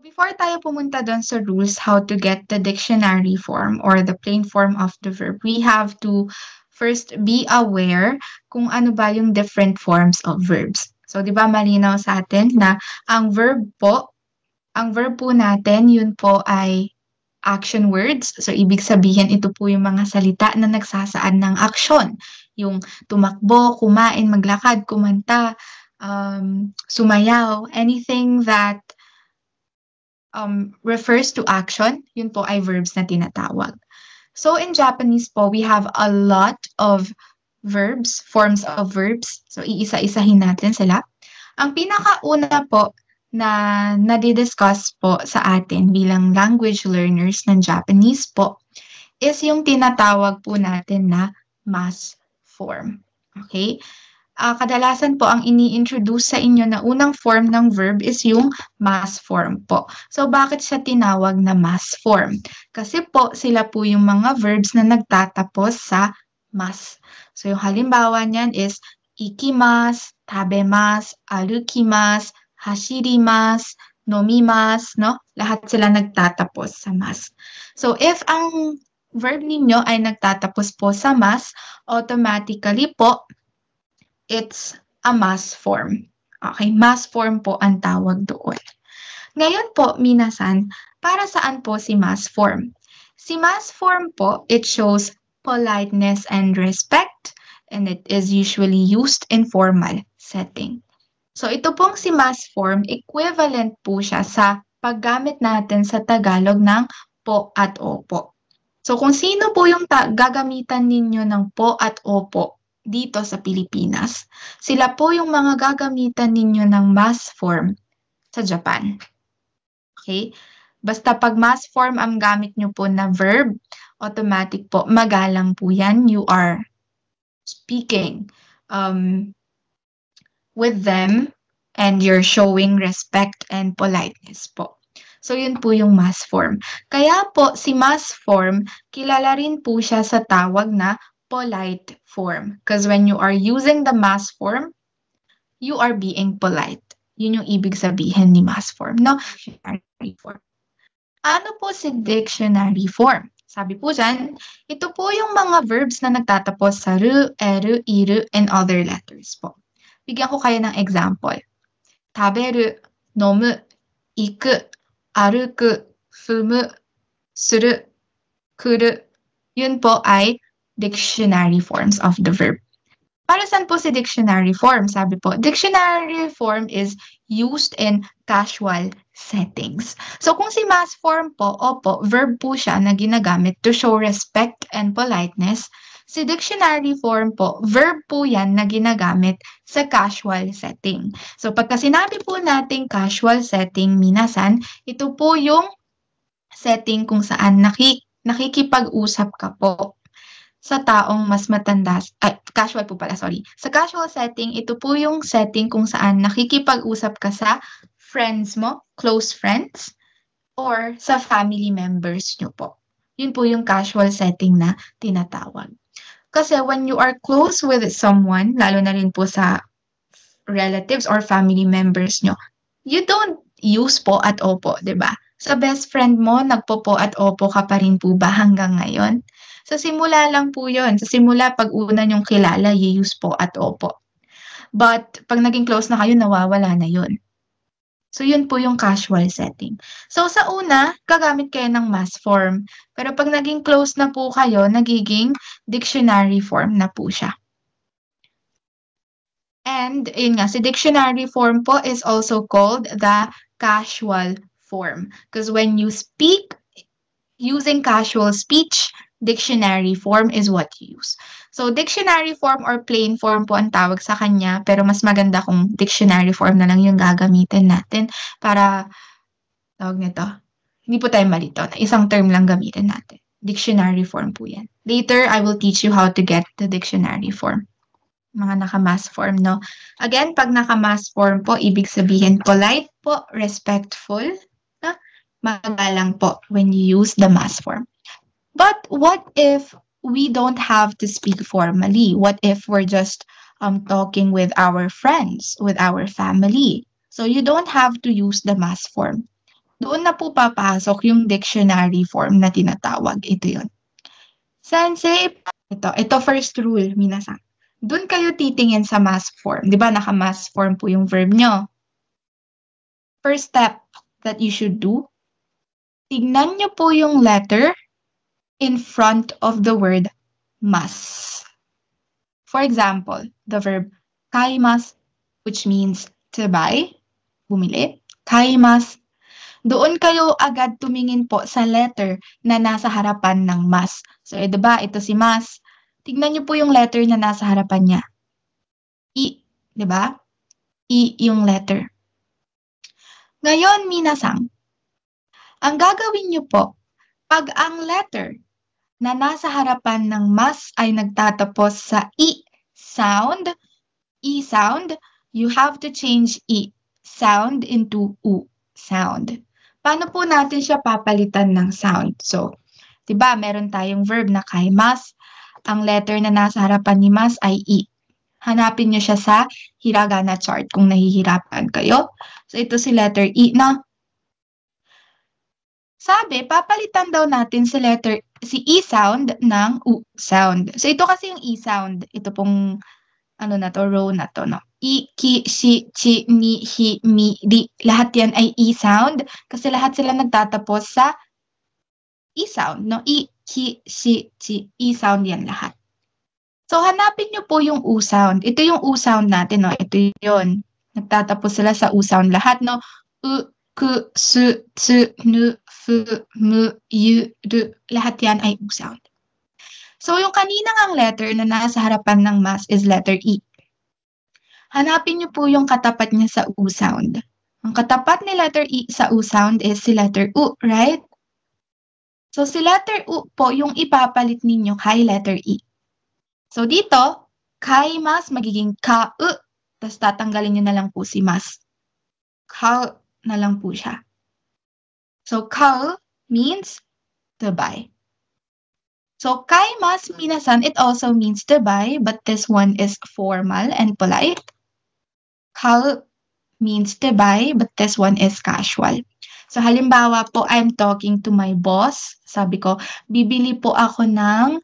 Before tayo pumunta doon sa rules, how to get the dictionary form or the plain form of the verb, we have to first be aware kung ano ba yung different forms of verbs. So, di ba malinaw sa atin na ang verb po natin, yun po ay action words. So, ibig sabihin, ito po yung mga salita na nagsasaad ng aksyon. Yung tumakbo, kumain, maglakad, kumanta, sumayaw, anything that refers to action, yun po ay verbs na tinatawag. So in Japanese po, we have a lot of verbs, forms of verbs. So iisa-isahin natin sila. Ang pinakauna po na nadidiscuss po sa atin bilang language learners ng Japanese po is yung tinatawag po natin na mass form. Okay? Kadalasan po ang ini-introduce sa inyo na unang form ng verb is yung mass form po. So, bakit siya tinawag na mass form? Kasi po, sila po yung mga verbs na nagtatapos sa mas. So, yung halimbawa niyan is ikimasu, tabemasu, arukimasu, hashirimasu, nomimasu, no? Lahat sila nagtatapos sa mas. So, if ang verb ninyo ay nagtatapos po sa mas, automatically po, it's a mass form. Okay, mass form po ang tawag doon. Ngayon po, minasan, para saan po si mass form? Si mass form po, it shows politeness and respect, and it is usually used in formal setting. So ito pong si mass form, equivalent po siya sa paggamit natin sa Tagalog ng po at opo. So kung sino po yung gagamitan ninyo ng po at opo dito sa Pilipinas, sila po yung mga gagamitan ninyo ng mass form sa Japan. Okay? Basta pag mass form ang gamit nyo po na verb, automatic po, magalang po yan. You are speaking with them and you're showing respect and politeness po. So, yun po yung mass form. Kaya po, si mass form, kilala rin po siya sa tawag na polite form. Because when you are using the mass form, you are being polite. Yun yung ibig sabihin ni mass form, no? Dictionary form. Ano po si dictionary form? Sabi po dyan, ito po yung mga verbs na nagtatapos sa ru, eru, iru, and other letters po. Bigyan ko kayo ng example. Taberu, nomu, iku, aruku, fumu, suru, kuru. Yun po ay dictionary forms of the verb. Para saan po si dictionary form? Sabi po, dictionary form is used in casual settings. So kung si mass form po, opo, verb po siya na ginagamit to show respect and politeness. Si dictionary form po, verb po yan na ginagamit sa casual setting. So pagka sinabi po nating casual setting, minasan, ito po yung setting kung saan nakikipag-usap ka po sa taong mas matanda, casual po pala, sorry. Sa casual setting, ito po yung setting kung saan nakikipag-usap ka sa friends mo, close friends, or sa family members nyo po. Yun po yung casual setting na tinatawag. Kasi when you are close with someone, lalo na rin po sa relatives or family members nyo, you don't use po at opo, di ba? Sa best friend mo, nagpo-po at opo ka pa rin po ba hanggang ngayon? Sa simula lang po yun. Sa simula, pag una nyong kilala, you-use po at opo. But pag naging close na kayo, nawawala na yun. So, yun po yung casual setting. So, sa una, gagamit kayo ng mass form. Pero pag naging close na po kayo, nagiging dictionary form na po siya. And, yun nga, si dictionary form po is also called the casual form. Because when you speak using casual speech, dictionary form is what you use. So, dictionary form or plain form po ang tawag sa kanya, pero mas maganda kung dictionary form na lang yung gagamitin natin para, tawag nito, hindi po tayo malito, na isang term lang gamitin natin. Dictionary form po yan. Later, I will teach you how to get the dictionary form. Mga naka-mass form, no? Again, pag naka-mass form po, ibig sabihin polite po, respectful, na magalang po when you use the mass form. But what if we don't have to speak formally? What if we're just talking with our friends, with our family? So you don't have to use the mass form. doon na po papasok yung dictionary form na tinatawag. Ito yun. Sensei, ito first rule, minasan. Doon kayo titingin sa mass form. Di ba, naka-mass form po yung verb nyo. First step that you should do, tignan nyo po yung letter in front of the word mas. For example, the verb kaimasu, which means to buy, bumili. Kaimasu. Doon kayo agad tumingin po sa letter na nasa harapan ng mas. So, diba, ito si mas. Tignan niyo po yung letter na nasa harapan niya. I, diba? I yung letter. Ngayon, minasan, ang gagawin niyo po, pag ang letter na nasa harapan ng mas ay nagtatapos sa I sound, you have to change I sound into U sound. Paano po natin siya papalitan ng sound? So, diba, meron tayong verb na kaimasu. Ang letter na nasa harapan ni mas ay I. Hanapin nyo siya sa hiragana chart kung nahihirapan kayo. So, ito si letter I, no? Sabi, papalitan daw natin si I sound ng U sound. So, ito kasi yung I sound. Ito pong, row na to, no? I, ki, shi, chi, ni, hi, mi, ri. Lahat yan ay I sound kasi lahat sila nagtatapos sa I sound, no? I, ki, shi, chi, I sound yan lahat. So, hanapin nyo po yung U sound. Ito yung U sound natin, no? Ito yun. Nagtatapos sila sa U sound lahat, no? U, ku, su, tsu, nu, fu, mu, yu, ru. Lahat yan ay U sound. So, yung kaninang ang letter na nasa harapan ng mas is letter E. Hanapin nyo po yung katapat niya sa U sound. Ang katapat ni letter E sa U sound is si letter U, right? So, si letter U po yung ipapalit ninyo kay letter E. So, dito, kaimas magiging ka-u, tapos tatanggalin nyo na lang po si mas. Ka na lang po siya. So, ka means to buy. So, kaimas minasan, it also means to buy, but this one is formal and polite. Ka means to buy, but this one is casual. So, halimbawa po, I'm talking to my boss. Sabi ko, bibili po ako ng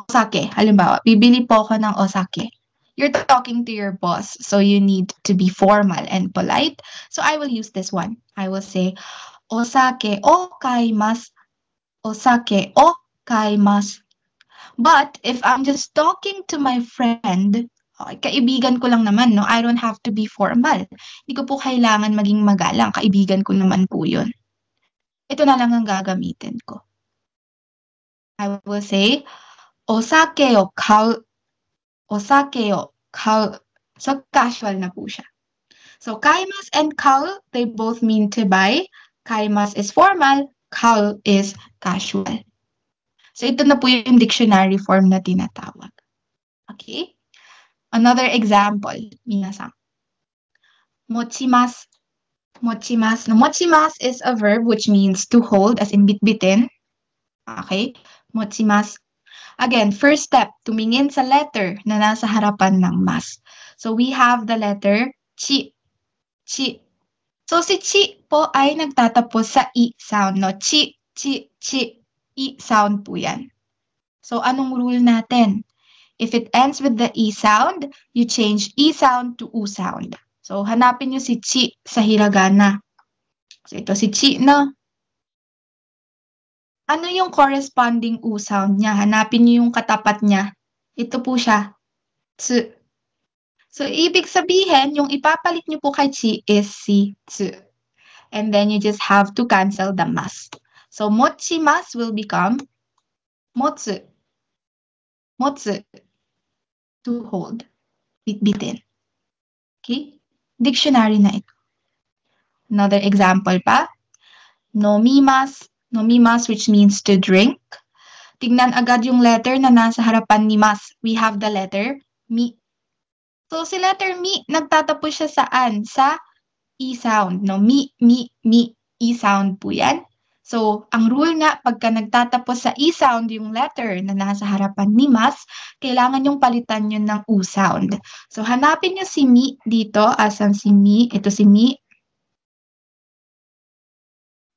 osake. Halimbawa, bibili po ako ng osake. You're talking to your boss, so you need to be formal and polite. So I will use this one. I will say, osake o kaimasu. Osake o kaimasu. But if I'm just talking to my friend, kaibigan ko lang naman, no? I don't have to be formal. Hindi ko po kailangan maging magalang. Kaibigan ko naman po yun. Ito na lang ang gagamitin ko. I will say, osake o kau. Osake o kau. So, casual na po siya. So, kaimasu and kau, they both mean to buy. Kaimasu is formal, kau is casual. So, ito na po yung dictionary form na tinatawag. Okay? Another example, minasan. Mochimasu. Mochimasu. Now, mochimasu is a verb which means to hold, as in bitbitin. Okay? Mochimasu. Again, first step, tumingin sa letter na nasa harapan ng mas. So, we have the letter chi. Chi. So, si chi po ay nagtatapos sa I sound, no? Chi, chi, chi. I sound po yan. So, anong rule natin? If it ends with the E sound, you change E sound to U sound. So, hanapin nyo si chi sa hiragana. So, ito si chi, no? Ano yung corresponding U sound niya? Hanapin nyo yung katapat niya. Ito po siya. Tsu. So, ibig sabihin, yung ipapalit nyo po kay chi is si tsu. And then you just have to cancel the mas. So, mochimasu will become motsu. Motsu. To hold. Bitbitin. Okay? Dictionary na ito. Another example pa. Nomimasu. Nomimasu, which means to drink. Tignan agad yung letter na nasa harapan ni mas. We have the letter mi. So, si letter mi, nagtatapos siya saan? Sa E sound. No? Mi, mi, mi. E sound po yan. So, ang rule nga, pagka nagtatapos sa E sound yung letter na nasa harapan ni mas, kailangan yung palitan yun ng U sound. So, hanapin nyo si mi dito. Asan si mi? Ito si mi.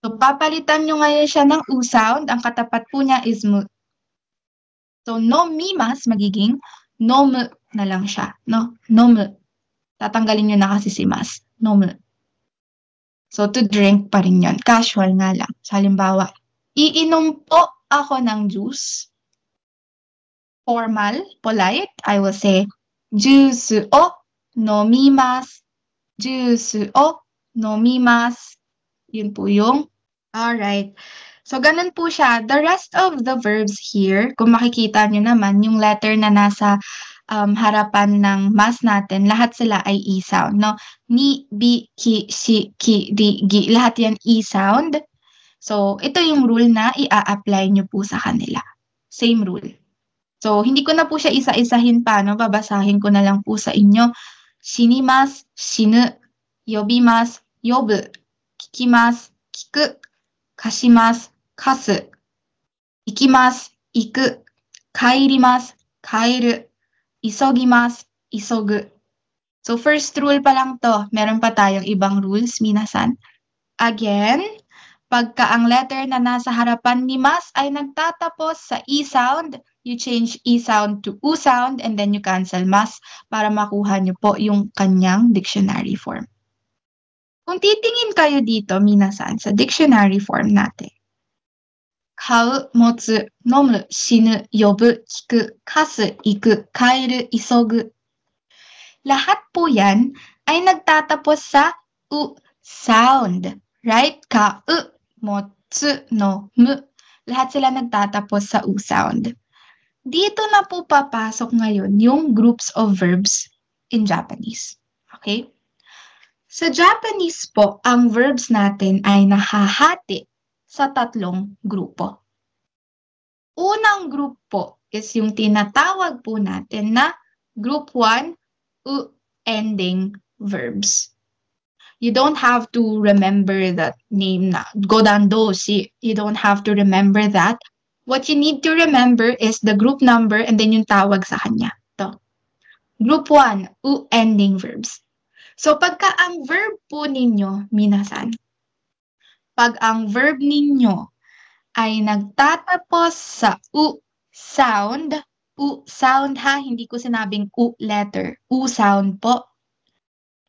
So, papalitan nyo ngayon siya ng U sound. Ang katapat po niya is mu. So, no mimas, magiging nomu na lang siya. No? Nomu. Tatanggalin nyo na kasi si mas. Nomu. So, to drink pa rin yun. Casual nga lang. So, halimbawa, iinom po ako ng juice. Formal, polite, I will say, juice o nomimasu. Juice o nomimasu. Yun po yung, alright. So, ganun po siya. The rest of the verbs here, kung makikita nyo naman, yung letter na nasa harapan ng mas natin, lahat sila ay E sound, no? Ni, bi, ki, si, ki, di, gi, lahat yan E sound. So, ito yung rule na i-a-apply nyo po sa kanila. Same rule. So, hindi ko na po siya isa-isahin pa, no? Babasahin ko na lang po sa inyo. Shinimasu, shinu, yobimasu, yobu, kikimasu, kiku, kashimasu, kasu, ikimasu, iku, kairimasu, kairu, isogimasu, isogu. So, first rule pa lang to. Meron pa tayong ibang rules, minasan. Again, pagka ang letter na nasa harapan ni mas ay nagtatapos sa E sound, you change E sound to U sound and then you cancel mas para makuha nyo po yung kanyang dictionary form. Kung titingin kayo dito, minasan, sa dictionary form natin, kau, motsu, nomu, shinu, yobu, kiku, kasu, iku, kaeru, isogu. Lahat po yan ay nagtatapos sa U sound. Right? Kau, motsu, no, mu. Lahat sila nagtatapos sa U sound. Dito na po papasok ngayon yung groups of verbs in Japanese. Okay? Sa Japanese po, ang verbs natin ay nahahati sa tatlong grupo. Unang group po is yung tinatawag po natin na group 1, ending verbs. You don't have to remember that name na godan doshi. You don't have to remember that. What you need to remember is the group number and then yung tawag sa kanya. To. Group 1, ending verbs. So pagka ang verb po ninyo, minasan, pag ang verb ninyo ay nagtatapos sa U sound ha, hindi ko sinabing U letter, U sound po,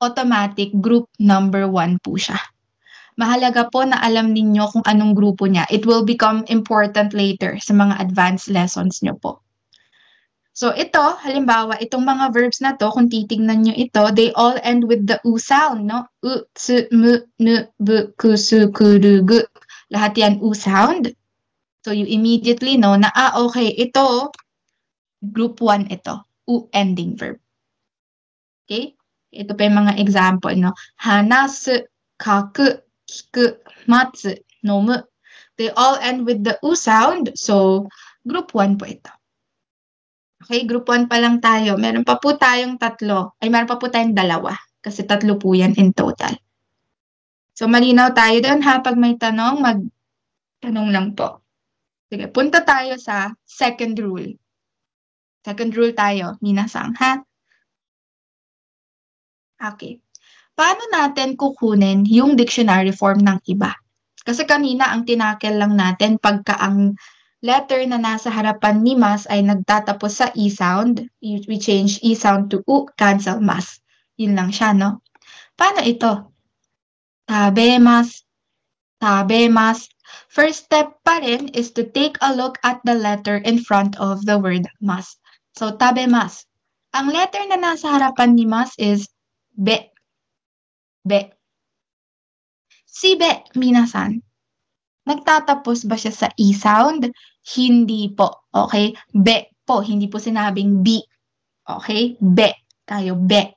automatic group number 1 po siya. Mahalaga po na alam ninyo kung anong grupo niya. It will become important later sa mga advanced lessons nyo po. So ito, halimbawa, itong mga verbs na to, kung titignan nyo ito, they all end with the U sound, no? U, tsu, mu, nu, bu, kusu, kuru, gu. Lahat yan U sound. So you immediately know na, okay, ito, group 1 ito, U ending verb. Okay? Ito pa yung mga example, no? Hanasu, kaku, kiku, matsu, nomu. They all end with the U sound, so group 1 po ito. Okay, group 1 pa lang tayo. Meron pa po tayong tatlo. Ay, meron pa po tayong dalawa. Kasi tatlo po yan in total. So, malinaw tayo doon ha. Pag may tanong, mag-tanong lang po. Sige, punta tayo sa second rule. Second rule tayo, minasang ha. Okay. Paano natin kukunin yung dictionary form ng iba? Kasi kanina ang tinakel lang natin pagka ang letter na nasa harapan ni mas ay nagtatapos sa E sound, we change E sound to U, cancel mas. Yun lang siya, no? Paano ito? Tabemas, tabemas. First step pa rin is to take a look at the letter in front of the word mas. So, tabemas. Ang letter na nasa harapan ni mas is be. Be. Si be, minasan. Nagtatapos ba siya sa E sound? Hindi po. Okay? Be po. Hindi po sinabing B. Okay? Be. Tayo, be.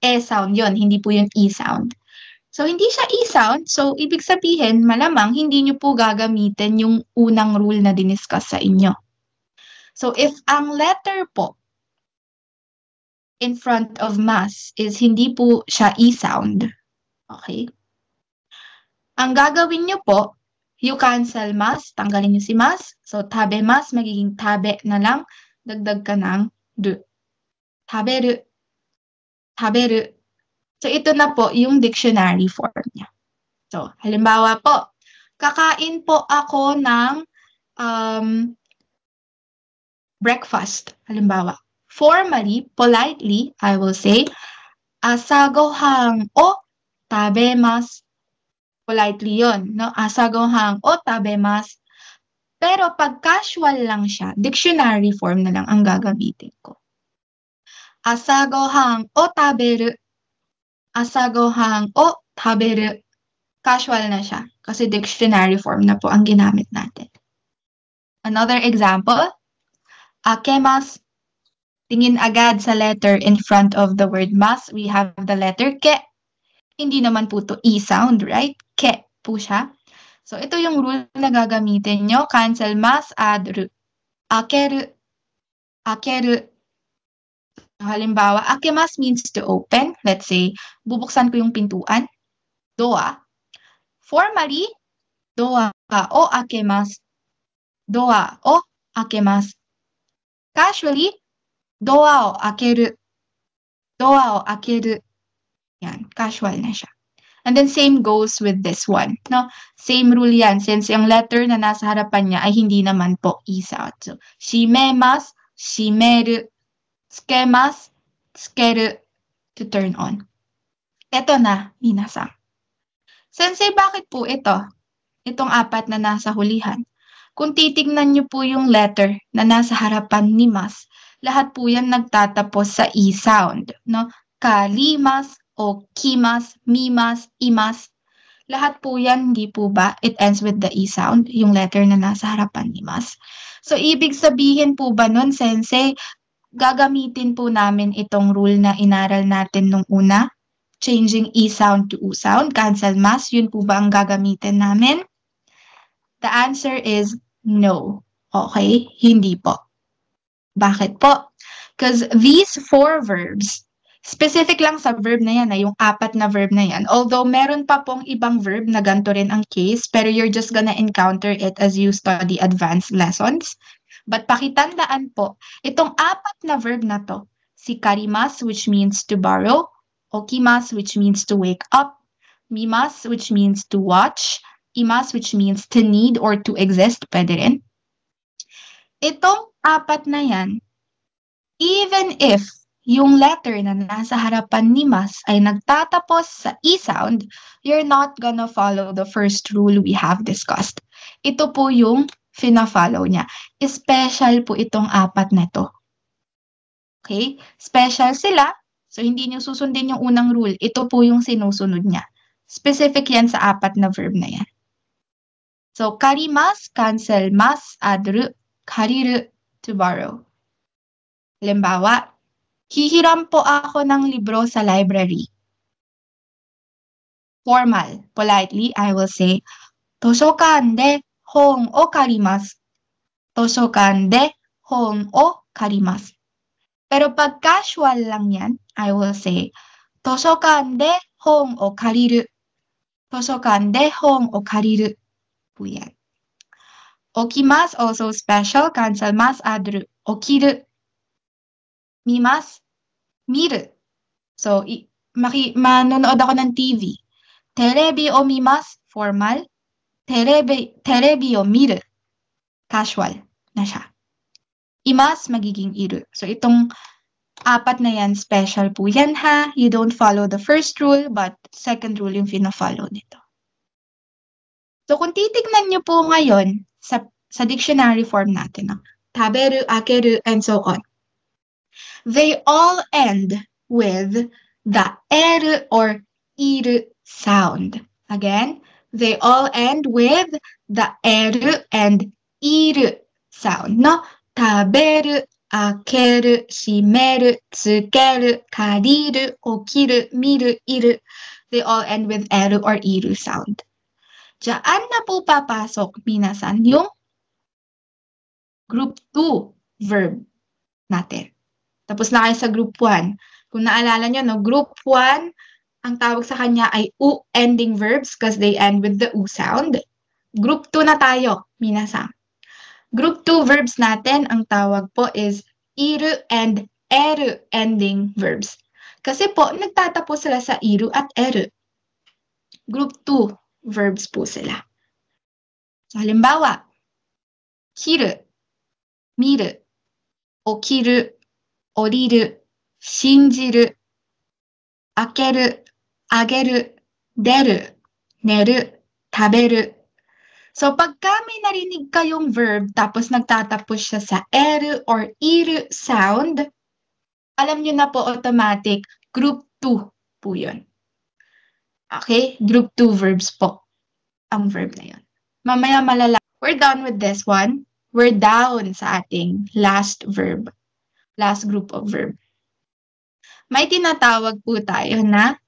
E sound yon, hindi po yung E sound. So, hindi siya E sound. So, ibig sabihin, malamang hindi nyo po gagamitin yung unang rule na diniscuss sa inyo. So, if ang letter po in front of mas is hindi po siya E sound, okay? Ang gagawin nyo po You cancel mas, tanggalin nyo si mas. So, tabemas, magiging tabe na lang. Dagdag ka ng ru. Taberu. Taberu. So, ito na po yung dictionary form niya. So, halimbawa po, kakain po ako ng breakfast. Halimbawa, formally, politely, I will say, asagohan o tabemasu. Politely yon, no? Asagohan o tabemasu. Pero pag casual lang siya, dictionary form na lang ang gagamitin ko. Asagohan o taberu. Asagohan o taberu. Casual na siya kasi dictionary form na po ang ginamit natin. Another example, akemasu. Tingin agad sa letter in front of the word mas. We have the letter ke. Hindi naman po to E sound, right? Ke po siya. So, ito yung rule na gagamitin nyo. Cancel mas, add ru. Akeru. Akeru. Halimbawa, akemas means to open. Let's say, bubuksan ko yung pintuan. Doa. Formally, doa o akemas. Doa o akemas. Casually, doa o akeru. Doa o akeru. Yan, casual na siya. And then same goes with this one. No? Same rule yan since yung letter na nasa harapan niya ay hindi naman po E sound. So, shimemasu, shimeru, tsukemasu, tsukeru, to turn on. Ito na, minasan. Sensei, bakit po ito? Itong apat na nasa hulihan. Kung titignan niyo po yung letter na nasa harapan ni mas, lahat po yan nagtatapos sa E sound. No? Kalimas, o kimas, mimas, imas. Lahat po yan, hindi po ba? It ends with the E sound, yung letter na nasa harapan ni mas. So, ibig sabihin po ba nun, Sensei, gagamitin po namin itong rule na inaral natin nung una? Changing E sound to U sound, cancel mas, yun po ba ang gagamitin namin? The answer is no. Okay? Hindi po. Bakit po? Because these four verbs, specific lang sa verb na yan, yung apat na verb na yan. Although meron pa pong ibang verb na ganito rin ang case, pero you're just gonna encounter it as you study advanced lessons. But pakitandaan po, itong apat na verb na to, si karimas, which means to borrow, okimas, which means to wake up, mimas, which means to watch, imas, which means to need or to exist, pwede rin. Itong apat na yan, even if yung letter na nasa harapan ni mas ay nagtatapos sa E sound, you're not gonna follow the first rule we have discussed. Ito po yung fina-follow niya. Special po itong apat na to. Okay? Special sila, so hindi niyo susundin yung unang rule. Ito po yung sinusunod niya. Specific yan sa apat na verb na yan. So, karimas, cancel mas, adru, kariru, to borrow. Halimbawa, hihiram po ako ng libro sa library. Formal, politely, I will say, toshokan de hon o karimasu. Toshokan de hon o karimasu. Pero pag casual lang yan, I will say, toshokan de hon o kariru. Toshokan de hon o kariru. Po yan. Okimas, also special, cancel mas, adru, okiru. Mimas, miru. So, manonood ako ng TV. Terebi o mimas, formal. Terebi o miru, casual na siya. Imas, magiging iru. So, itong apat na yan, special po yan ha. You don't follow the first rule, but second rule yung fina-follow nito. So, kung titignan nyo po ngayon sa dictionary form natin, no? Taberu, akeru, and so on. They all end with the eru or iru sound. Again, they all end with the eru and iru sound. No? Taberu, akeru, shimeru, tsukeru, kariru, okiru, miru, iru. They all end with eru or iru sound. Diyan na po papasok, minasan, yung group 2 verb natin. Tapos na kayo sa group 1. Kung naalala nyo, no, group 1, ang tawag sa kanya ay U ending verbs because they end with the U sound. Group 2 na tayo, minasan. Group 2 verbs natin, ang tawag po is iru and eru ending verbs. Kasi po, nagtatapos sila sa iru at eru. Group 2 verbs po sila. So, halimbawa, kiru, miru, okiru, oriru, shinjiru, akeru, ageru, deru, neru, taberu. So, pagka may narinig kayong verb tapos nagtatapos siya sa eru or iru sound, alam nyo na po automatic, group 2 po yun. Okay? Group 2 verbs po ang verb na yun. Mamaya malala. We're done with this one. We're down sa ating last verb. Last group of verb. May tinatawag po tayo na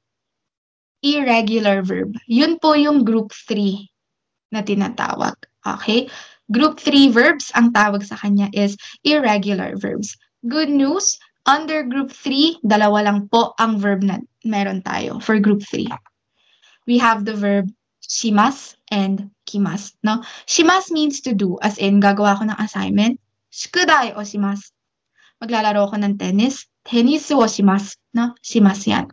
irregular verb. Yun po yung group 3 na tinatawag. Okay? Group 3 verbs, ang tawag sa kanya is irregular verbs. Good news, under group 3, dalawa lang po ang verb na meron tayo for group 3. We have the verb shimasu and kimasu. No? Shimasu means to do, as in gagawa ko ng assignment. Shukudai o shimasu. Maglalaro ko ng tennis. Tennis o shimasu. No? Shimasu yan.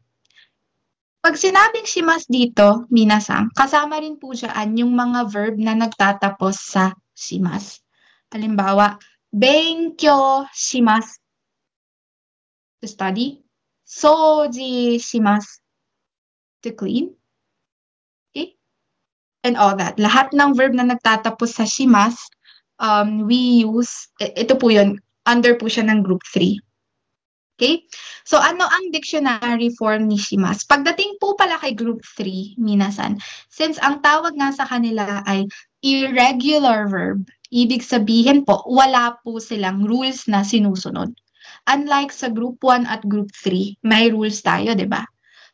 Pag sinabing shimasu dito, minasan, kasama rin po dyan yung mga verb na nagtatapos sa shimasu. Halimbawa, benkyou shimasu. To study. Souji shimasu. To clean. Okay? And all that. Lahat ng verb na nagtatapos sa shimasu, we use, ito po yun, under po siya ng group 3. Okay? So, ano ang dictionary form ni shimasu? Pagdating po pala kay group 3, minasan, since ang tawag nga sa kanila ay irregular verb, ibig sabihin po, wala po silang rules na sinusunod. Unlike sa group 1 at group 3, may rules tayo, di ba?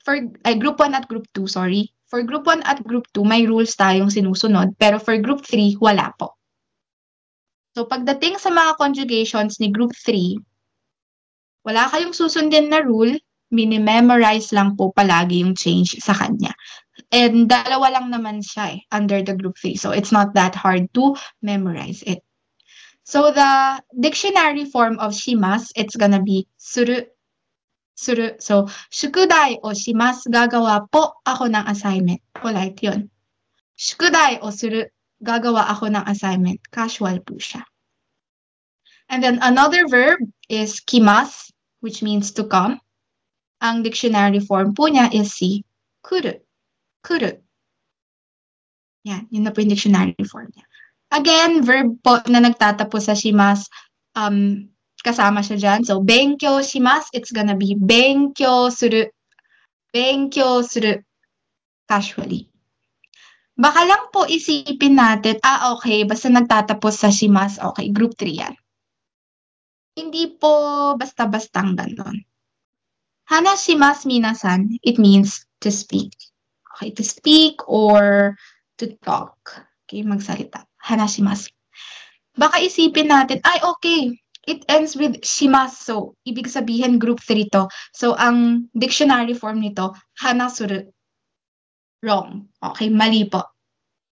For group 1 at group 2, sorry. For group 1 at group 2, may rules tayong sinusunod, pero for group 3, wala po. So, pagdating sa mga conjugations ni group 3, wala kayong susundin na rule, mini-memorize lang po palagi yung change sa kanya. And dalawa lang naman siya under the group 3. So, it's not that hard to memorize it. So, the dictionary form of shimasu, it's gonna be suru. Suru. So, shukudai o shimasu, gagawa po ako ng assignment. Polite yun. Shukudai o suru, gagawa ako ng assignment. Casual po siya. And then another verb is kimasu, which means to come. Ang dictionary form po niya is si kuru. Kuru. Yan, yun na po yung dictionary form niya. Again, verb po na nagtatapos sa shimasu, kasama siya dyan. So, benkyou shimasu, it's gonna be benkyou suru. Benkyou suru. Casually. Baka lang po isipin natin, okay, basta nagtatapos sa shimasu, okay, group 3 yan. Hindi po basta-bastang ganon. Hanashimasu minasan, it means to speak. Okay, to speak or to talk. Okay, magsalita. Hanashimasu. Baka isipin natin, okay, it ends with shimasu. So, ibig sabihin group 3 to. So, ang dictionary form nito, hanasuru. Wrong. Okay, mali po.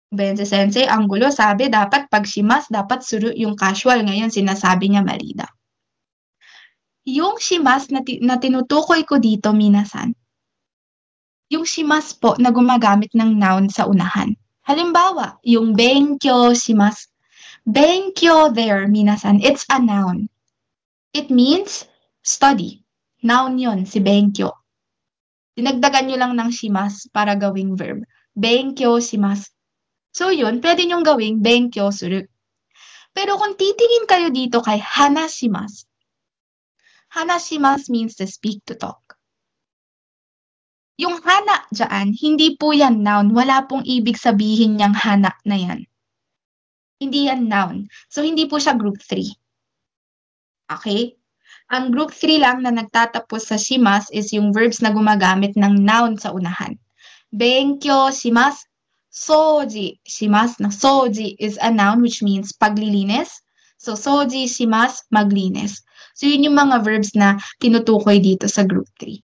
Benze Sensei, ang gulo, sabi dapat pag shimasu, dapat suru yung casual. Ngayon, sinasabi niya mali daw. Yung shimasu na tinutukoy ko dito, minasan, yung shimasu po na gumagamit ng noun sa unahan. Halimbawa, yung benkyou shimasu. Benkyou there, minasan, it's a noun. It means study. Noun yun, si benkyou. Dinagdagan nyo lang ng shimasu para gawing verb. Benkyou shimasu. So yun, pwede nyong gawing benkyou suru. Pero kung titingin kayo dito kay hanashimasu, hanashimasu means to speak, to talk. Yung hana dyan, hindi po yan noun. Wala pong ibig sabihin niyang hana na yan. Hindi yan noun. So, hindi po siya group 3. Okay? Ang group 3 lang na nagtatapos sa shimasu is yung verbs na gumagamit ng noun sa unahan. Benkyou shimasu, souji shimasu. Na souji is a noun which means paglilinis. So, souji shimasu, maglinis. So, yun yung mga verbs na tinutukoy dito sa group 3.